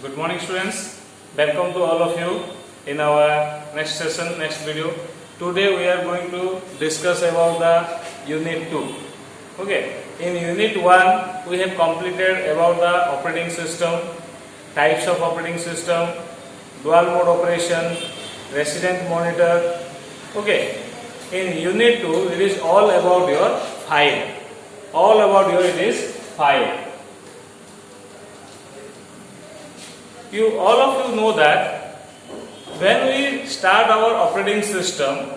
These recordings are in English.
Good morning, students. Welcome to all of you in our next session, next video. Today we are going to discuss about the Unit 2. Okay. In Unit 1, we have completed about the operating system, types of operating system, dual mode operation, resident monitor. Okay. In Unit 2, it is all about your file. All about your it is file. All of you know that when we start our operating system,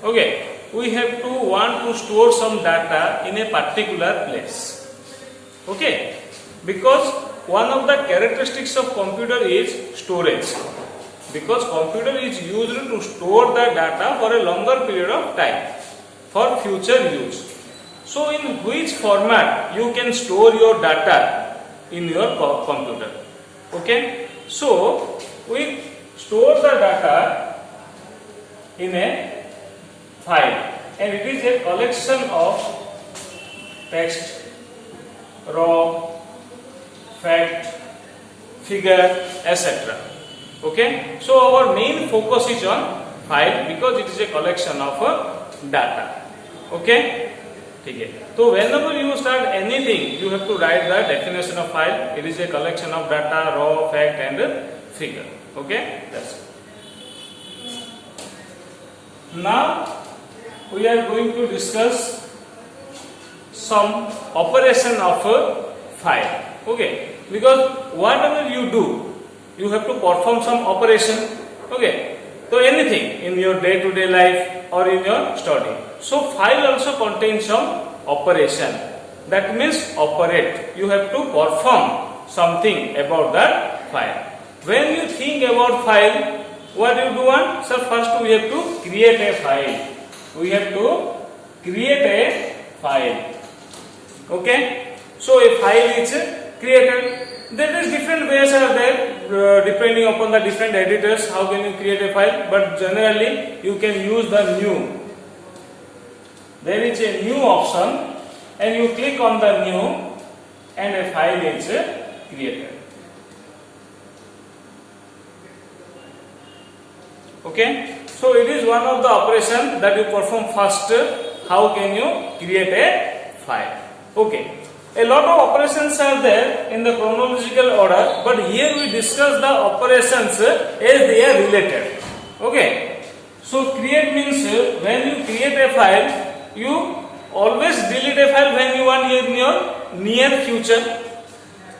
okay, we have to want to store some data in a particular place. Okay, because one of the characteristics of computer is storage. Because computer is used to store the data for a longer period of time for future use. So in which format you can store your data in your computer? Okay. So, we store the data in a file, and it is a collection of text, raw, fact, figure, etc. Okay. So, our main focus is on file because it is a collection of data. Okay. So whenever you start anything, you have to write the definition of file. It is a collection of data, raw, fact, and figure. Okay, that's it. Now we are going to discuss some operation of a file. Okay, because whatever you do, you have to perform some operation. Okay, so anything in your day-to-day life or in your study. So file also contains some operation. That means operate. You have to perform something about that file. When you think about file, what you do one? So first we have to create a file. We have to create a file. Okay. So a file is created. There is different ways are there depending upon the different editors. How can you create a file? But generally you can use the new. There is a new option and you click on the new and a file is created. Okay, so it is one of the operations that you perform first. How can you create a file? Okay, a lot of operations are there in the chronological order, but here we discuss the operations as they are related. Okay, so create means when you create a file, you always delete a file when you want in your near future.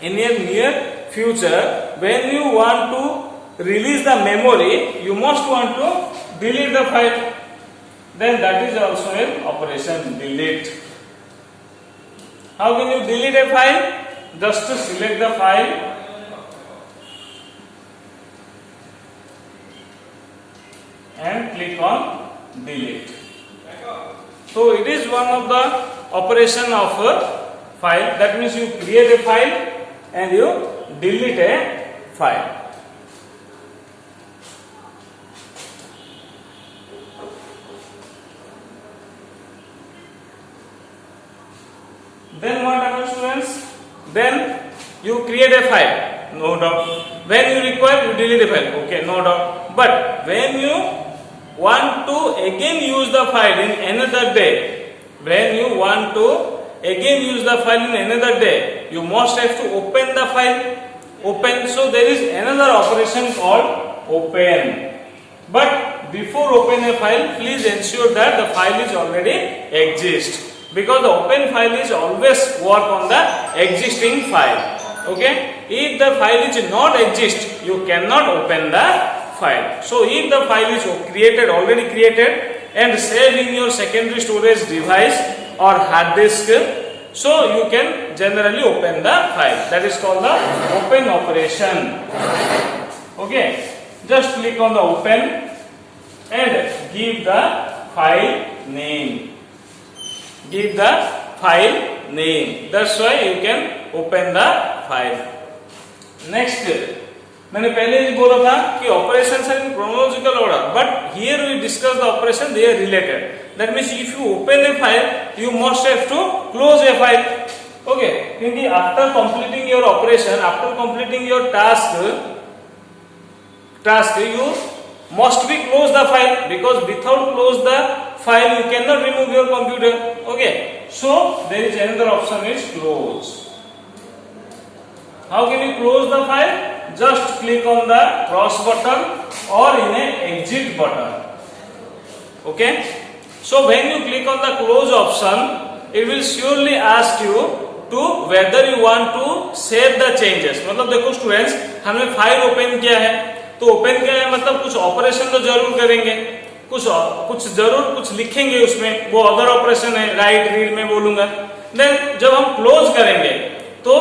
In your near future, when you want to release the memory, you must want to delete the file. Then that is also an operation delete. How can you delete a file? Just to select the file and click on delete. So it is one of the operation of a file. That means you create a file and you delete a file. Then what happens, students? Then you create a file, no doubt. When you require, you delete a file. Okay, no doubt. But when you want to again use the file in another day, when you want to again use the file in another day, you must have to open the file. Open. So there is another operation called open. But before open a file, please ensure that the file is already exist. Because the open file is always work on the existing file. Okay. If the file is not exist, you cannot open the file. So if the file is already created and saved in your secondary storage device or hard disk, so you can generally open the file. That is called the open operation. Okay, just click on the open and give the file name. Give the file name. That's why you can open the file. Next, मैंने पहले ही बोला था कि operations are in chronological order, but here we discuss the operation, they are related. That means if you open a file, you must have to close a file. Okay, क्योंकि after completing your operation, after completing your task you must be close the file, because without close the file you cannot remove your computer. Okay, so there is another option is close. How can you close the file? Just click on the cross button or in a exit button. Okay, so when you click on the close option, it will surely ask you to whether you want to save the changes. मतलब देखो students, हमने file open किया है, तो open किया है मतलब कुछ ऑपरेशन तो जरूर करेंगे, कुछ लिखेंगे उसमें, वो अदर ऑपरेशन है, राइट रीड में बोलूंगा। देन जब हम क्लोज करेंगे तो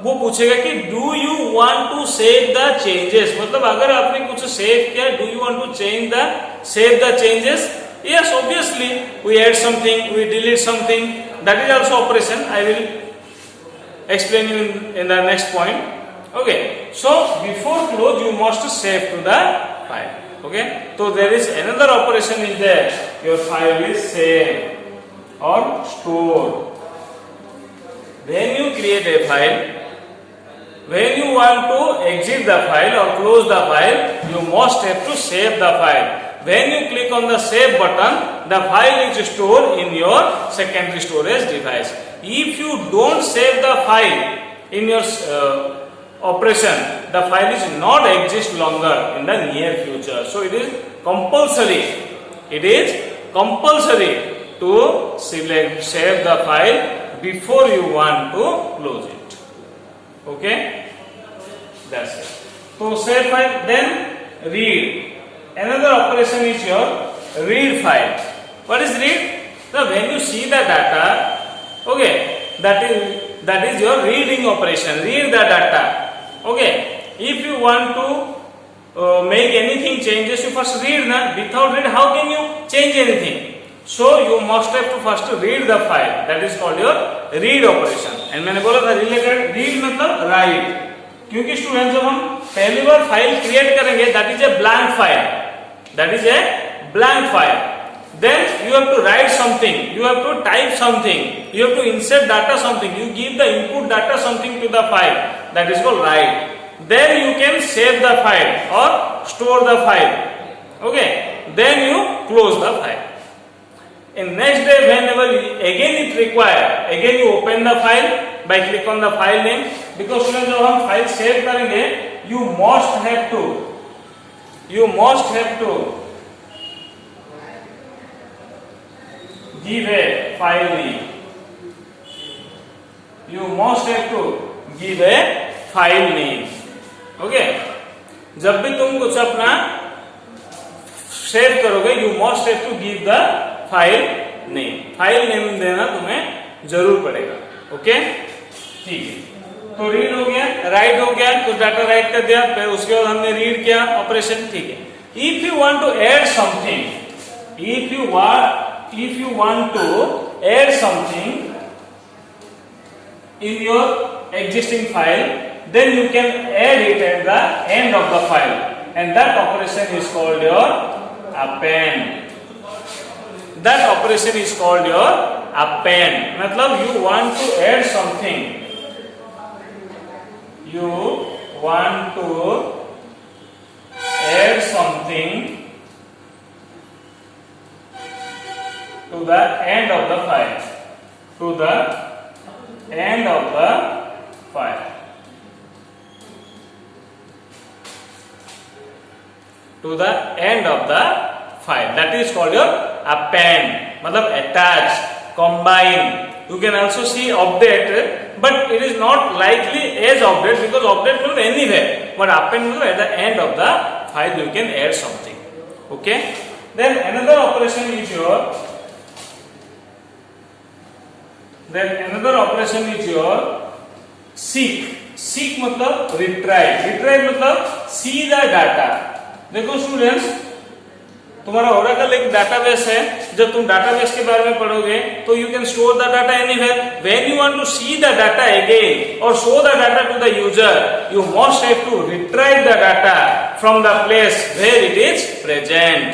वो पूछेगा कि do you want to save the changes, मतलब अगर आपने कुछ सेव किया, do you want to save the changes? Yes, obviously we add something, we delete something, that is also operation. I will explain you in the next point. Okay, so before close you must save to the file. Okay, so there is another operation is there, your file is saved or stored. When you create a file, when you want to exit the file or close the file, you must have to save the file. When you click on the save button, the file is stored in your secondary storage device. If you don't save the file in your operation, the file is not exist longer in the near future. So it is compulsory. It is compulsory to save the file before you want to close it. Okay, that's it. So save file, then read. Another operation is your read file. What is read? So when you see the data, okay, that is your reading operation. Read the data. Okay, if you want to make anything changes, you first read. Na? Without read, how can you change anything? So you must have to first read the file. That is called your read operation. And मैंने बोला था related read मतलब write. क्योंकि student जब हम पहली बार file create करेंगे, that is a blank file. That is a blank file. Then you have to write something, you have to type something, you have to insert data something, you give the input data something to the file. That is called write. Then you can save the file or store the file. Okay. Then you close the file. In next day, whenever again it require, again you open the file by click on the file name. Because students जब हम file save करेंगे, you must have to give a file name. You must have to give a file name. Okay, जब भी तुम कुछ अपना save करोगे, you must have to give the file name. File name देना तुम्हें जरूर पड़ेगा. ओके, ठीक है. तो रीड हो गया, राइट हो गया, कुछ डाटा राइट कर दिया, फिर उसके बाद हमने रीड किया ऑपरेशन. ठीक है. If you want to add something, if you want to add something in your existing file, then you can add it at the end of the file, and that operation is called your append. That operation is called your append. मतलब you want to add something, you want to add something to the end of the file, to the end of the file, to the end of the file. That is called your append. मतलब attach, combine. You can also see update, but it is not likely as update because update will be anywhere. But append will be at the end of the file you can add something. Okay. Then another operation is your seek. Seek मतलब retrieve. Retrieve मतलब see the data. देखो students, तुम्हारा Oracle एक database है. जब तुम database के बारे में पढ़ोगे तो you can store the data anywhere. When you want to see the data again और show the data to the user, you must have to retrieve the data from the place where it is present.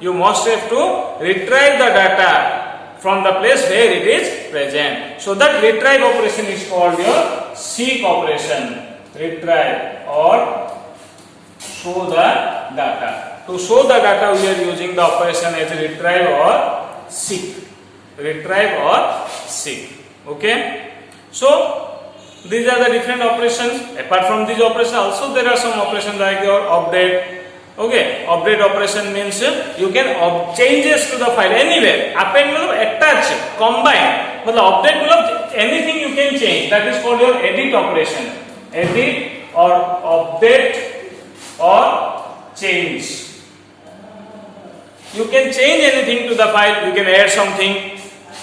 You must have to retrieve the data from the place where it is present. So that retrieve operation is called your seek operation. Retrieve or show the data. To show the data, we are using the operation as retrieve or seek. Retrieve or seek. Okay. So these are the different operations. Apart from these operations, also there are some operations like your update. Okay, update operation means you can changes to the file anywhere. Append मतलब attach, combine. मतलब update मतलब anything you can change. That is called your edit operation. Edit or update or change. You can change anything to the file. You can add something.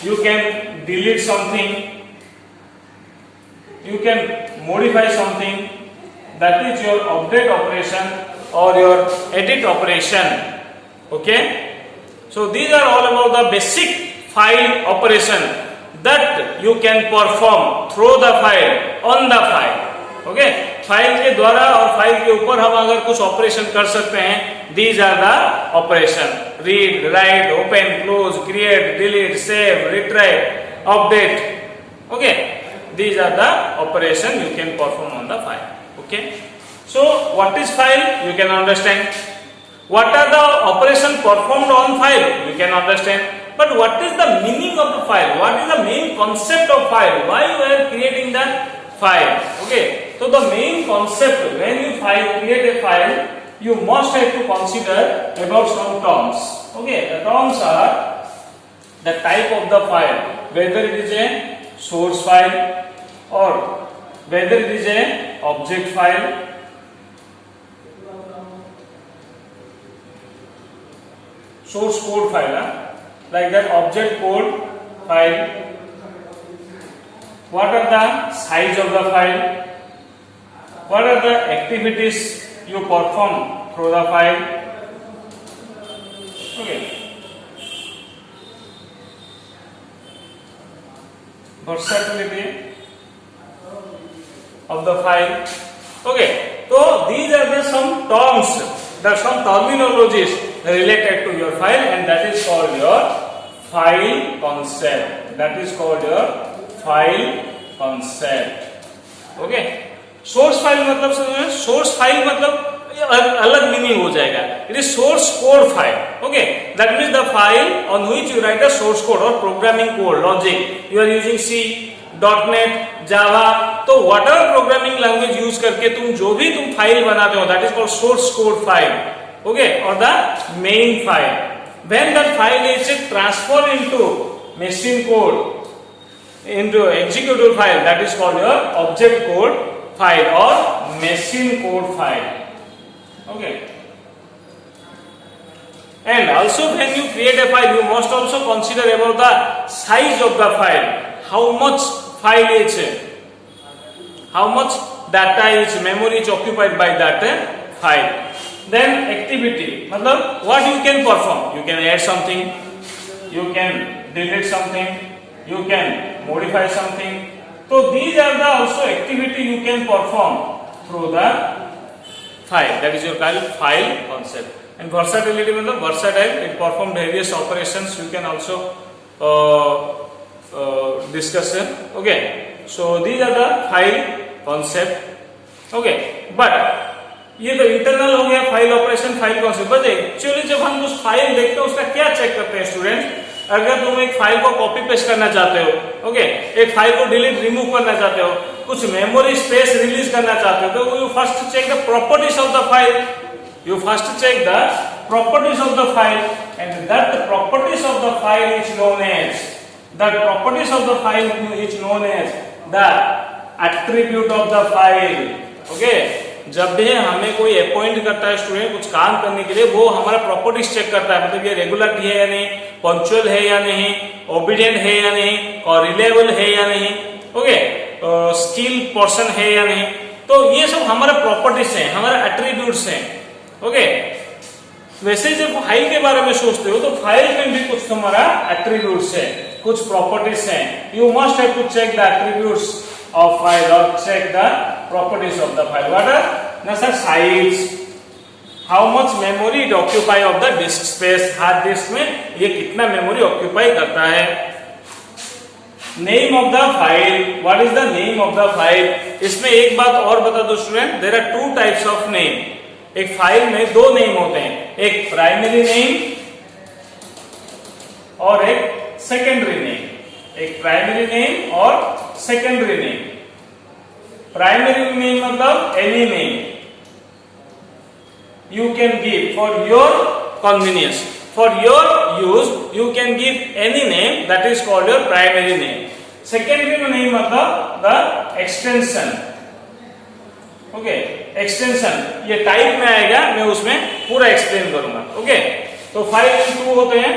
You can delete something. You can modify something. That is your update operation or your edit operation. Okay, so these are all about the basic file operation that you can perform through the file, on the file. Okay, file के द्वारा और file के ऊपर हम अगर कुछ operation कर सकते हैं, these are the operation: read, write, open, close, create, delete, save, retrieve, update. Okay, these are the operation you can perform on the file. Okay. So what is file? You can understand. What are the operation performed on file? You can understand. But what is the meaning of the file? What is the main concept of file? Why you are creating the file? Okay. So the main concept when you create a file, you must have to consider about some terms. Okay. The terms are the type of the file, whether it is a source file or whether it is a object file. Source code file, like that object code file. What are the size of the file? What are the activities you perform through the file? Okay. Versatility of the file. Okay. So these are the some terms. There are some terminologies related to your file, and that is called your file concept. That is called your file concept. Okay. Source file मतलब समझो, source file मतलब अलग meaning हो जाएगा. It is source code file. Okay. That means the file on which you write the source code or programming code, logic. You are using C, .NET, Java. तो whatever programming language use करके तुम जो भी तुम file बनाते हो, that is called source code file. Okay, or the main file. When that file is transferred into machine code, into executable file, that is called your object code file or machine code file. Okay. And also when you create a file, you must also consider about the size of the file. How much file is, how much data is, memory is occupied by that file. Then activity, मतलब what you can perform. You can add something, you can delete something, you can modify something. So these are the also activity you can perform through the file. That is your file concept. And versatility मतलब versatile. It perform various operations. You can also discuss it. Okay. So these are the file concept. Okay. But ये तो internal हो गया file operation, file concept. But actually जब हम उस file देखते हैं उसका क्या चेक करते हैं स्टूडेंट? अगर तुम एक फाइल को कॉपी पेस्ट करना चाहते हो, ओके, एक फाइल को डिलीट रिमूव करना चाहते हो, कुछ मेमोरी स्पेस रिलीज करना चाहते हो, तो you first check the properties of the file. You first check the properties of the file, and that properties of the file is known as, that properties of the file is known as the attribute of the file. Okay. जब भी हमें कोई appoint करता है student कुछ काम करने के लिए, वो हमारा प्रॉपर्टीज चेक करता है, मतलब ये रेगुलरिटी है या नहीं, पंक्चुअल है या नहीं, ओबीडिएंट है या नहीं, और रिलायबल है या नहीं, ओके, स्किल पर्सन है या नहीं. तो ये सब हमारा प्रॉपर्टीज हैं, हमारा एट्रीब्यूट्स हैं. ओके. वैसे जब फाइल के बारे में सोचते हो तो फाइल में भी कुछ हमारा एट्रीब्यूट्स है, कुछ प्रॉपर्टीज हैं. You must have to check the attributes of file or check the properties of the file. What are? Now sir, size, how much memory it occupy of the disk space, hard disk में ये कितना memory occupy करता है। Name of the file, what is the name of the file. इसमें एक बात और बता दो student, there are two types of name. एक फाइल में दो नेम होते हैं, एक प्राइमरी नेम और एक सेकेंडरी नेम। एक प्राइमरी नेम और सेकेंडरी नेम। प्राइमरी नेम मतलब any name you can give for your convenience, for your use you can give any name, that is called your primary name. Secondary name मतलब the extension, okay, extension ये type में आएगा, मैं उसमें पूरा explain करूंगा, okay. तो file to होते हैं,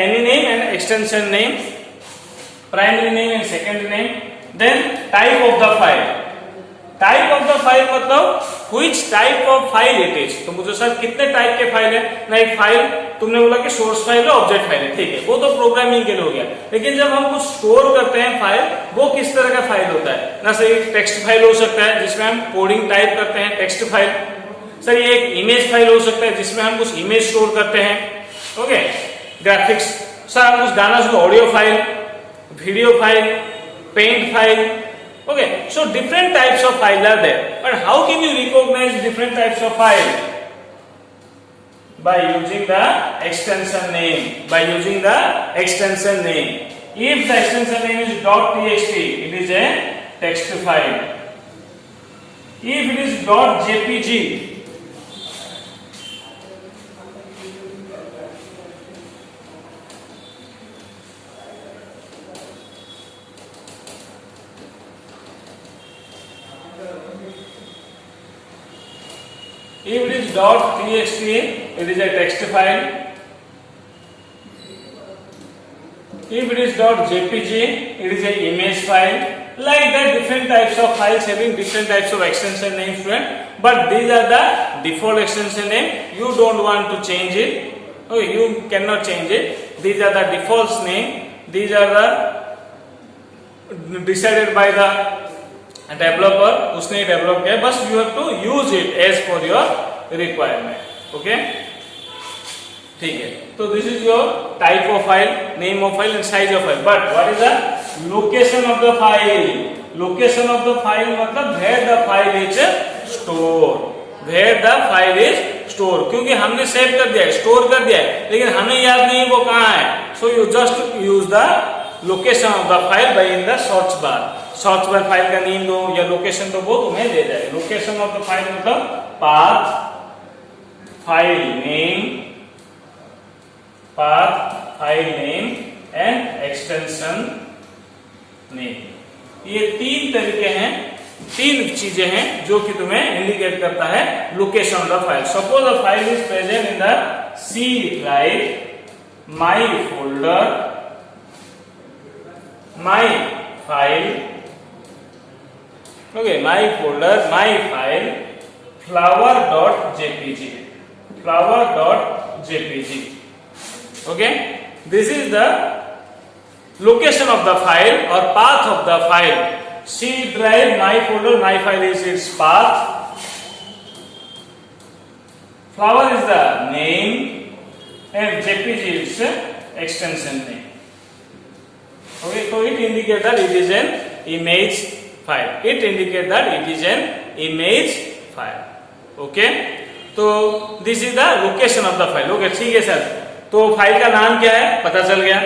any name and extension name, primary name and secondary name. Then type of the file, type of the file मतलब which type of file it is. तो मुझे सर कितने टाइप के file है ना, एक फाइल तुमने बोला कि सोर्स फाइल है, ऑब्जेक्ट फाइल है, ठीक है, वो तो प्रोग्रामिंग के लिए हो गया। लेकिन जब हम कुछ स्टोर करते हैं फाइल, वो किस तरह का फाइल होता है ना सर, एक टेक्स्ट फाइल हो सकता है जिसमें हम कोडिंग टाइप करते हैं, टेक्स्ट फाइल। सर ये एक इमेज फाइल हो सकता है जिसमें हम कुछ इमेज स्टोर करते हैं, ओके, ग्राफिक्स। सर हम कुछ गाना सुनो, audio file, video file, paint file, okay, so different types of file are there, but how can you recognize different types of file? By using the extension name, by using the extension name. If the extension name is .txt, it is a text file. If it is .jpg, if it is .txt, it is a text file. If it is .jpg, it is a image file. Like that, different types of files having different types of extension names, friend. But these are the default extension name. You don't want to change it. Okay, you cannot change it. These are the default name. These are the decided by the developer, उसने develop किया, बस you have to use it as per your requirement, okay, ठीक है। तो this is your type of file, name of file and size of file. But what is the location of the file. Location of the file मतलब where the file is store, where the file is store. क्योंकि हमने save कर दिया है, store कर दिया है, लेकिन हमें याद नहीं वो कहाँ है। So you just use the location of the file by in the search bar. Search bar file का नेम दो या लोकेशन दो, वो तुम्हें दे जाएगा। लोकेशन ऑफ द फाइल मतलब path, file name, path, file name and extension name. ये तीन तरीके हैं, तीन चीजें हैं जो कि तुम्हें इंडिकेट करता है location of the file. Suppose the file is present in the C drive, my folder, my file, okay, my folder, my file, flower.jpg, flower.jpg, okay, this is the location of the file or path of the file. C drive, my folder, my file is its path, flower is the name and jpg is extension name, okay. So it indicates that it is an image file, it indicates that it is an image file, okay. तो this is the location of the file, okay, ठीक है sir. तो file का नाम क्या है पता चल गया,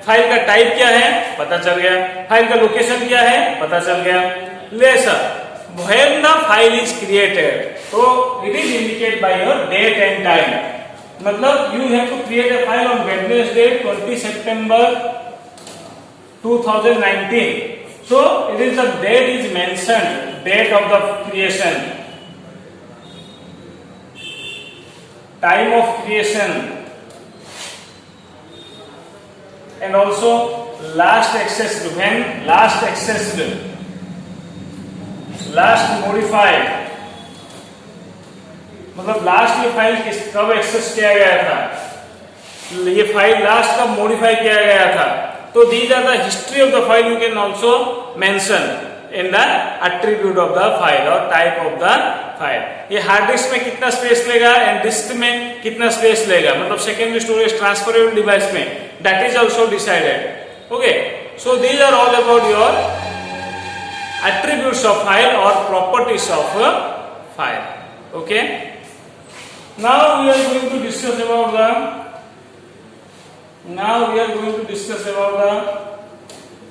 फाइल का टाइप क्या है पता चल गया, फाइल का लोकेशन क्या है पता चल गया। ले sir, when the file is created, तो it is indicated by your date and time। मतलब you have to create a file on Wednesday 20 September 2019। So it is the date is mentioned, date of the creation, time of creation, and also last accessed, when last accessed, last modified, मतलब last ये file कब access किया गया था, ये file last कब modify किया गया था। तो these are the history of the file, you can also mention in the attribute of the file or type of the file. ये हार्ड डिस्क में कितना स्पेस लेगा एंड डिस्क में कितना स्पेस लेगा, मतलब सेकेंडरी स्टोरेज ट्रांसफरेबल डिवाइस में, that is also decided. Okay, so these are all about your attributes of file or properties of a file. Okay, now we are going to discuss about the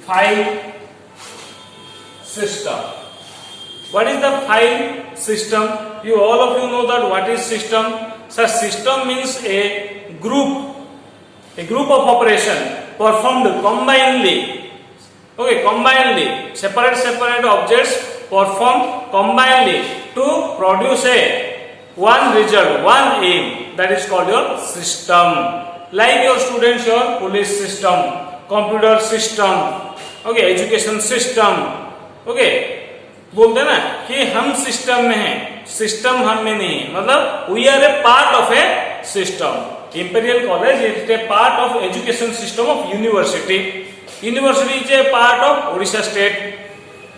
file system. What is the file system? You all of you know that what is system. So system means a group of operation performed combinedly. Okay, combinedly, separate objects perform combinedly to produce one result, one aim, that is called your system. Like your students, your police system, computer system, okay, education system. Okay, बोलते ना कि हम system में हैं, system हम में नहीं है, मतलब we are a part of a system. Imperial College is a part of education system of university. University is a part of Odisha State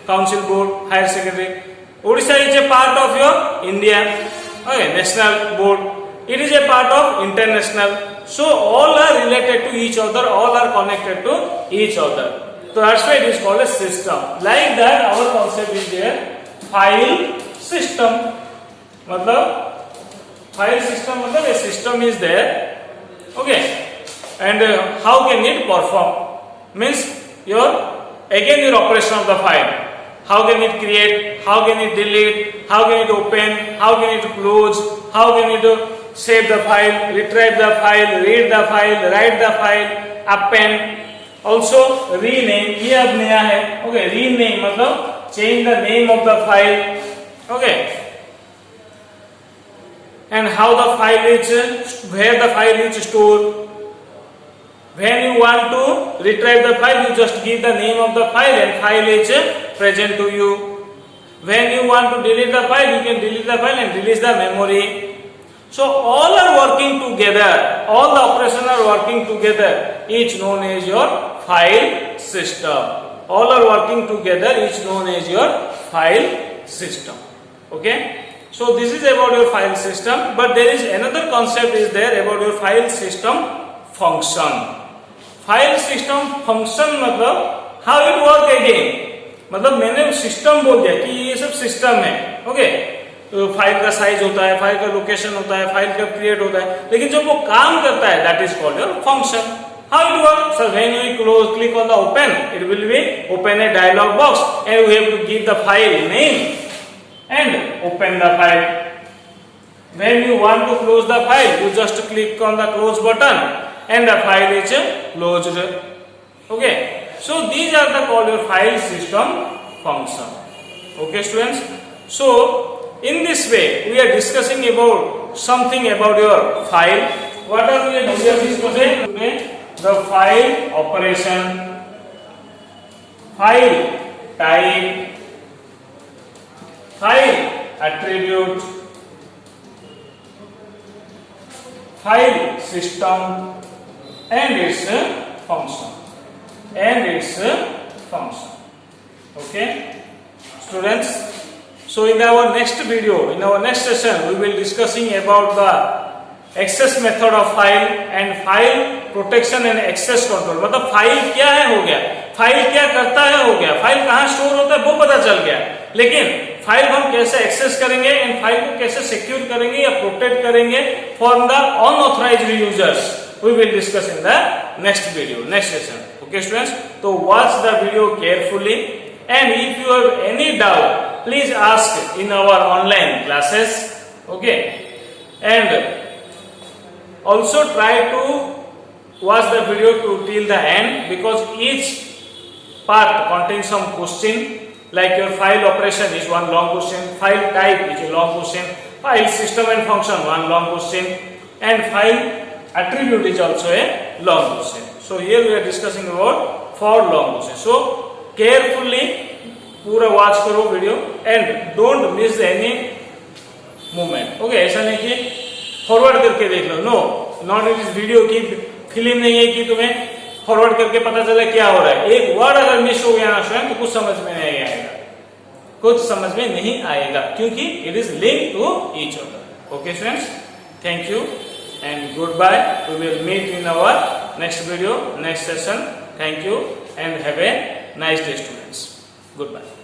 Council Board, Higher Secondary. Odisha is a part of your India, okay, National Board. It is a part of international. So all are related to each other, all are connected to each other. So that's why it is called a system. Like that, our concept is there, file system. मतलब file system मतलब a system is there, okay, and how can it perform? Means your operation of the file. How can it create? How can it delete? How can it open? How can it close? How can it save the file, retrieve the file, read the file, write the file, append, also rename. ये अब नया है. Okay, rename मतलब change the name of the file. Okay, and how the file is, where the file is stored. When you want to retrieve the file, you just give the name of the file and file is present to you. When you want to delete the file, you can delete the file and release the memory. So all are working together, all the operations are working together, each known as your file system. All are working together, each known as your file system. Okay, so this is about your file system, but there is another concept is there about your file system function. File system function मतलब how it work again, मतलब मैंने system बोल दिया कि ये सब system है. Okay, तो फाइल का साइज होता है, फाइल का लोकेशन होता है, फाइल कब क्रिएट होता है, लेकिन जब वो काम करता है that is called your function. How it work? So when you click on the open, it will be open a dialog box and we have to give the file name and open the file. When you want to close the file, you just click on the close button and the file is closed. Okay, so these are the called your file system function. Okay students, so in this way we are discussing about something about your file. What are we discussing today? The file operation, file type, file attribute, file system and its function. Okay students, so in our next video, in our next session, we will discussing about the access method of file and file protection and access control. मतलब file क्या है हो गया, file क्या करता है हो गया, फाइल कहाँ स्टोर होता है वो पता चल गया, लेकिन फाइल हम कैसे एक्सेस करेंगे एंड फाइल को कैसे सिक्योर करेंगे या प्रोटेक्ट करेंगे from the unauthorised users, we will discuss in the next video, next session. Okay students, so watch the video carefully, and if you have any doubt, please ask in our online classes. Okay, and also try to watch the video till the end, because each part contains some question. Like your file operation is one long question, file type is a long question, file system and function one long question, and file attribute is also a long question. So here we are discussing about 4 long questions. So carefully पूरा watch करो video and don't miss any moment. Okay, ऐसा नहीं कि forward करके देख लो, no, not it is video की film नहीं है कि तुम्हें फॉरवर्ड करके पता चला क्या हो रहा है. एक वर्ड अगर मिस हो गया ना स्वयं तो कुछ समझ में नहीं आएगा. कुछ समझ में नहीं आएगा, क्योंकि it is link to each other. Okay students, thank you and goodbye. We will meet in our next video, next session. Thank you and have a nice day, students. Goodbye.